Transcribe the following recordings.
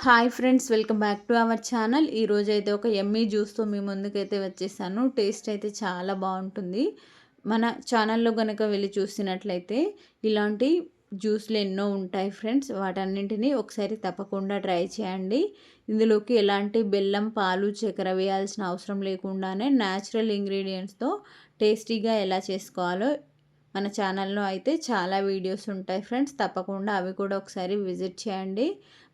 Hi friends, welcome back to our channel. ఈరోజైతే ఒక యమ్మీ జ్యూస్తో మీ ముందుకైతే వచ్చేసాను. టేస్ట్ అయితే చాలా బాగుంటుంది. మన ఛానల్లో కనుక వెళ్ళి చూసినట్లయితే ఇలాంటి జ్యూస్లు ఎన్నో ఉంటాయి ఫ్రెండ్స్. వాటన్నింటినీ ఒకసారి తప్పకుండా ట్రై చేయండి. ఇందులోకి ఎలాంటి బెల్లం, పాలు, చక్కెర వేయాల్సిన అవసరం లేకుండానే న్యాచురల్ ఇంగ్రీడియంట్స్తో టేస్టీగా ఎలా చేసుకోవాలో మన ఛానల్లో అయితే చాలా వీడియోస్ ఉంటాయి ఫ్రెండ్స్. తప్పకుండా అవి కూడా ఒకసారి విజిట్ చేయండి.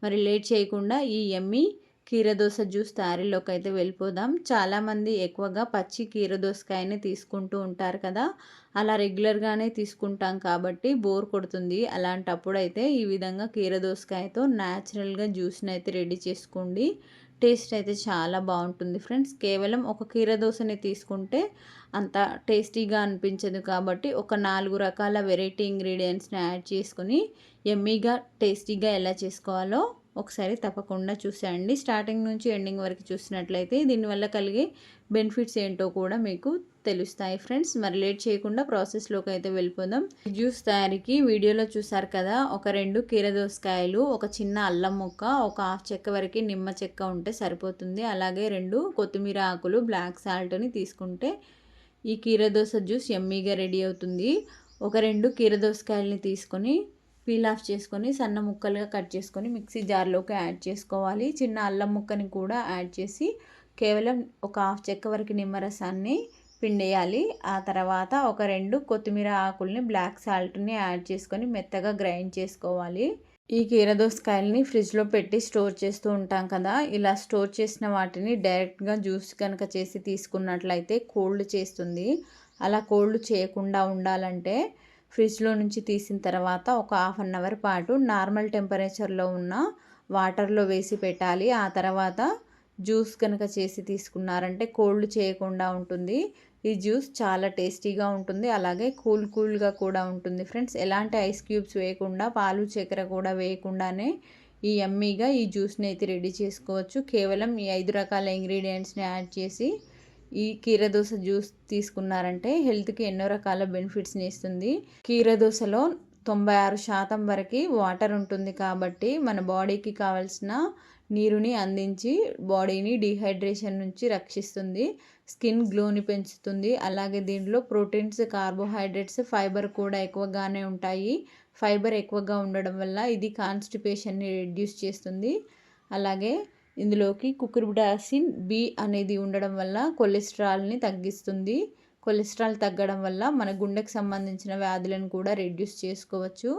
మరి లేట్ చేయకుండా ఈ యమ్మీ కీరదోస జ్యూస్ తయారీలోకి అయితే వెళ్ళిపోదాం. చాలామంది ఎక్కువగా పచ్చి కీరదోసకాయని తీసుకుంటూ ఉంటారు కదా. అలా రెగ్యులర్గానే తీసుకుంటాం కాబట్టి బోర్ కొడుతుంది. అలాంటప్పుడు అయితే ఈ విధంగా కీరదోసకాయతో న్యాచురల్గా జ్యూస్ని అయితే రెడీ చేసుకోండి. టేస్ట్ అయితే చాలా బాగుంటుంది ఫ్రెండ్స్. కేవలం ఒక కీరదోసని తీసుకుంటే అంత టేస్టీగా అనిపించదు కాబట్టి ఒక 4 రకాల వెరైటీ ఇంగ్రీడియంట్స్ని యాడ్ చేసుకొని యమ్మీగా టేస్టీగా ఎలా చేసుకోవాలో ఒకసారి తప్పకుండా చూసేయండి. స్టార్టింగ్ నుంచి ఎండింగ్ వరకు చూసినట్లయితే దీనివల్ల కలిగే బెనిఫిట్స్ ఏంటో కూడా మీకు తెలుస్తాయి ఫ్రెండ్స్. మరి లేట్ చేయకుండా ప్రాసెస్లోకి అయితే వెళ్ళిపోదాం. జ్యూస్ తయారీకి వీడియోలో చూసారు కదా, ఒక 2 కీరదోసకాయలు, ఒక చిన్న అల్లం ముక్క, ఒక హాఫ్ చెక్క వరకు నిమ్మ చెక్క ఉంటే సరిపోతుంది. అలాగే 2 కొత్తిమీర ఆకులు, బ్లాక్ సాల్ట్ని తీసుకుంటే ఈ కీరదోస జ్యూస్ యమ్మీగా రెడీ అవుతుంది. ఒక 2 కీరదోసకాయలని తీసుకొని పీల్ ఆఫ్ చేసుకొని సన్న ముక్కలుగా కట్ చేసుకొని మిక్సీ జార్లోకి యాడ్ చేసుకోవాలి. చిన్న అల్లం ముక్కని కూడా యాడ్ చేసి కేవలం ఒక హాఫ్ చెక్క వరకు నిమ్మరసాన్ని పిండేయాలి. ఆ తర్వాత ఒక 2 కొత్తిమీర ఆకుల్ని, బ్లాక్ సాల్ట్ని యాడ్ చేసుకొని మెత్తగా గ్రైండ్ చేసుకోవాలి. ఈ కీరదోసకాయలని ఫ్రిడ్జ్లో పెట్టి స్టోర్ చేస్తూ ఉంటాం కదా. ఇలా స్టోర్ చేసిన వాటిని డైరెక్ట్గా జ్యూస్ కనుక చేసి తీసుకున్నట్లయితే కోల్డ్ చేస్తుంది. అలా కోల్డ్ చేయకుండా ఉండాలంటే ఫ్రిడ్జ్లో నుంచి తీసిన తర్వాత ఒక హాఫ్ అన్ అవర్ పాటు నార్మల్ టెంపరేచర్లో ఉన్న వాటర్లో వేసి పెట్టాలి. ఆ తర్వాత జ్యూస్ కనుక చేసి తీసుకున్నారంటే కోల్డ్ చేయకుండా ఉంటుంది. ఈ జ్యూస్ చాలా టేస్టీగా ఉంటుంది. అలాగే కూల్గా కూడా ఉంటుంది ఫ్రెండ్స్. ఎలాంటి ఐస్ క్యూబ్స్ వేయకుండా, పాలు, చక్కెర కూడా వేయకుండానే ఈ యమ్మీగా ఈ జ్యూస్ని అయితే రెడీ చేసుకోవచ్చు. కేవలం ఈ 5 రకాల ఇంగ్రీడియంట్స్ని యాడ్ చేసి ఈ కీరదోస జ్యూస్ తీసుకున్నారంటే హెల్త్కి ఎన్నో రకాల బెనిఫిట్స్ని ఇస్తుంది. కీరదోసలో 96% వరకు వాటర్ ఉంటుంది కాబట్టి మన బాడీకి కావాల్సిన నీరుని అందించి బాడీని డీహైడ్రేషన్ నుంచి రక్షిస్తుంది. స్కిన్ గ్లోని పెంచుతుంది. అలాగే దీంట్లో ప్రోటీన్స్, కార్బోహైడ్రేట్స్, ఫైబర్ కూడా ఎక్కువగానే ఉంటాయి. ఫైబర్ ఎక్కువగా ఉండడం వల్ల ఇది కాన్స్టిపేషన్ని రెడ్యూస్ చేస్తుంది. అలాగే ఇందులోకి కుకుర్బిటాసిన్ బి అనేది ఉండడం వల్ల కొలెస్ట్రాల్ని తగ్గిస్తుంది. కొలెస్ట్రాల్ తగ్గడం వల్ల మన గుండెకు సంబంధించిన వ్యాధులను కూడా రెడ్యూస్ చేసుకోవచ్చు.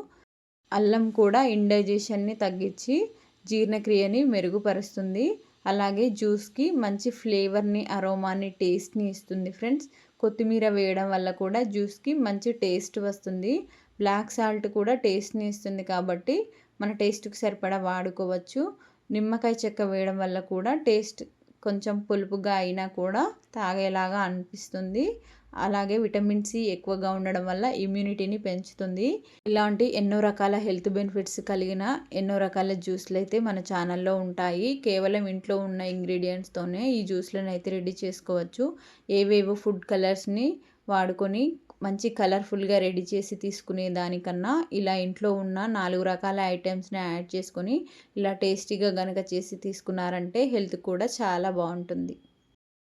అల్లం కూడా ఇండైజెషన్ని తగ్గించి జీర్ణక్రియని మెరుగుపరుస్తుంది. అలాగే జ్యూస్కి మంచి ఫ్లేవర్ని, అరోమాని, టేస్ట్ని ఇస్తుంది ఫ్రెండ్స్. కొత్తిమీర వేయడం వల్ల కూడా జ్యూస్కి మంచి టేస్ట్ వస్తుంది. బ్లాక్ సాల్ట్ కూడా టేస్ట్ని ఇస్తుంది కాబట్టి మన టేస్ట్కి సరిపడా వాడుకోవచ్చు. నిమ్మకాయ చెక్క వేయడం వల్ల కూడా టేస్ట్ కొంచెం పులుపుగా అయినా కూడా తాగేలాగా అనిపిస్తుంది. అలాగే విటమిన్ సి ఎక్కువగా ఉండడం వల్ల ఇమ్యూనిటీని పెంచుతుంది. ఇలాంటి ఎన్నో రకాల హెల్త్ బెనిఫిట్స్ కలిగిన ఎన్నో రకాల జ్యూస్లు అయితే మన ఛానల్లో ఉంటాయి. కేవలం ఇంట్లో ఉన్న ఇంగ్రీడియంట్స్తోనే ఈ జ్యూస్లను అయితే రెడీ చేసుకోవచ్చు. ఏవేవో ఫుడ్ కలర్స్ని వాడుకొని మంచి కలర్ఫుల్గా రెడీ చేసి తీసుకునే దానికన్నా ఇలా ఇంట్లో ఉన్న 4 రకాల ఐటమ్స్ని యాడ్ చేసుకొని ఇలా టేస్టీగా కనుక చేసి తీసుకున్నారంటే హెల్త్ కూడా చాలా బాగుంటుంది.